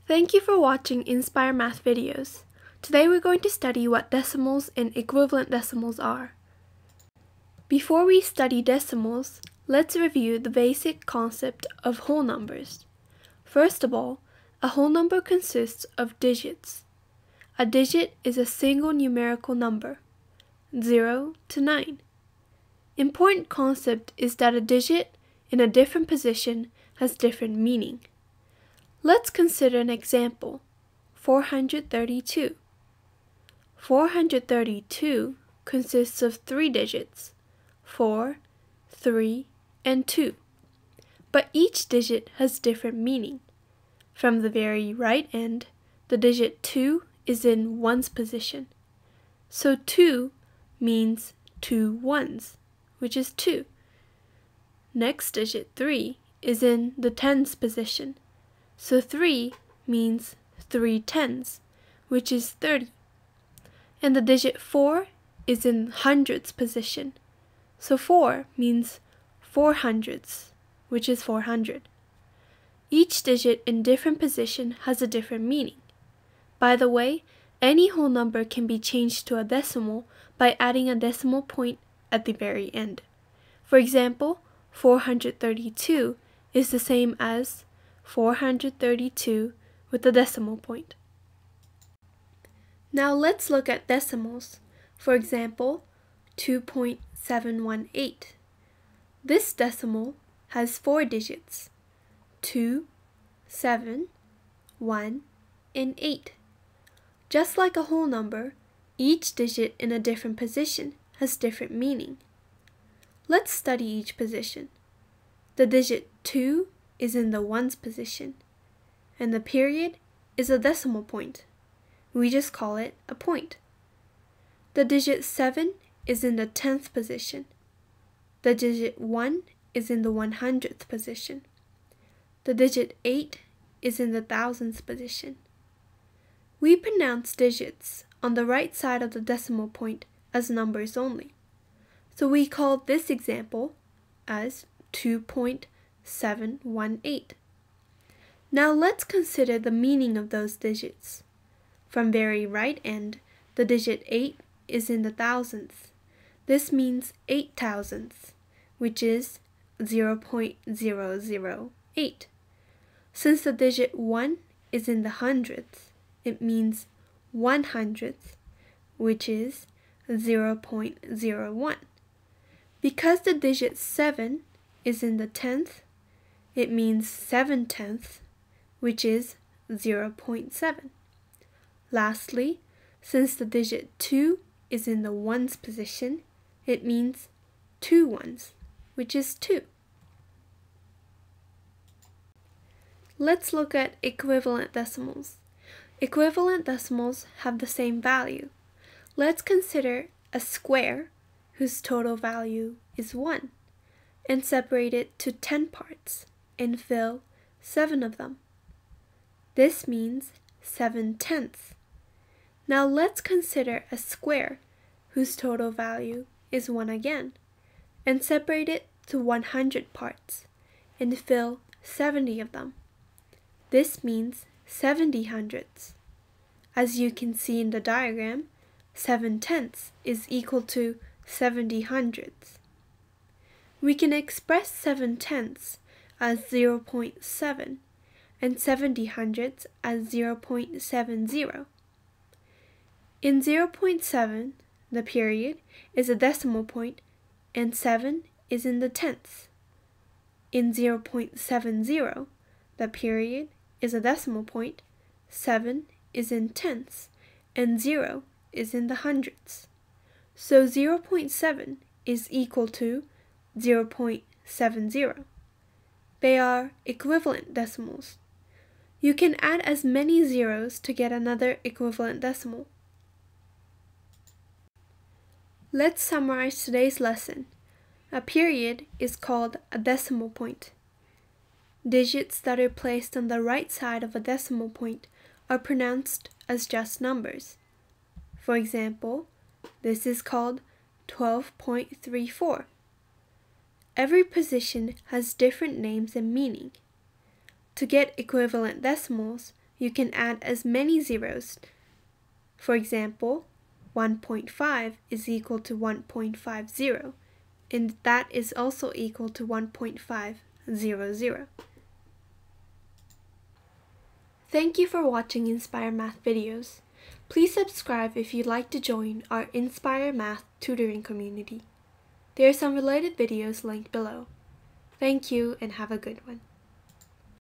Thank you for watching Inspire Math videos. Today we're going to study what decimals and equivalent decimals are. Before we study decimals, let's review the basic concept of whole numbers. First of all, a whole number consists of digits. A digit is a single numerical number, 0 to 9. Important concept is that a digit in a different position has different meaning. Let's consider an example, 432. 432 consists of 3 digits, 4, 3, and 2. But each digit has different meaning. From the very right end, the digit 2 is in ones position. So 2 means 2 ones, which is 2. Next digit 3 is in the tens position. So 3 means 3 tens, which is 30. And the digit 4 is in hundreds position. So 4 means 4 hundredths, which is 400. Each digit in different position has a different meaning. By the way, any whole number can be changed to a decimal by adding a decimal point at the very end. For example, 432 is the same as 432 with a decimal point. Now let's look at decimals. For example, 2.718. This decimal has 4 digits, 2, 7, 1, and 8. Just like a whole number, each digit in a different position has different meaning. Let's study each position. The digit 2 is in the ones position, and the period is a decimal point. We just call it a point. The digit 7 is in the 10th position. The digit 1 is in the 100th position. The digit 8 is in the thousands position. We pronounce digits on the right side of the decimal point as numbers only. So we call this example as 2.718. Now let's consider the meaning of those digits. From very right end, the digit 8 is in the thousandths. This means 8 thousandths, which is 0.008. Since the digit 1 is in the hundredths, it means 1 hundredth, which is 0.01. Because the digit 7 is in the tenth, it means 7 tenths, which is 0.7. Lastly, since the digit 2 is in the ones position, it means 2 ones, which is 2. Let's look at equivalent decimals. Equivalent decimals have the same value. Let's consider a square whose total value is 1 and separate it to 10 parts and fill 7 of them. This means 7 tenths. Now let's consider a square whose total value is 1 again and separate it to 100 parts and fill 70 of them. This means 70 hundredths. As you can see in the diagram, 7 tenths is equal to 70 hundredths. We can express 7 tenths as 0.7 and 70 hundredths as 0.70. In 0.7, the period is a decimal point and 7 is in the tenths. In 0.70, the period is a decimal point, 7 is in tenths, and 0 is in the hundredths. So 0.7 is equal to 0.70. They are equivalent decimals. You can add as many zeros to get another equivalent decimal. Let's summarize today's lesson. A period is called a decimal point. Digits that are placed on the right side of a decimal point are pronounced as just numbers. For example, this is called 12.34. Every position has different names and meaning. To get equivalent decimals, you can add as many zeros. For example, 1.5 is equal to 1.50, and that is also equal to 1.500. Thank you for watching Inspire Math videos. Please subscribe if you'd like to join our Inspire Math tutoring community. There are some related videos linked below. Thank you and have a good one.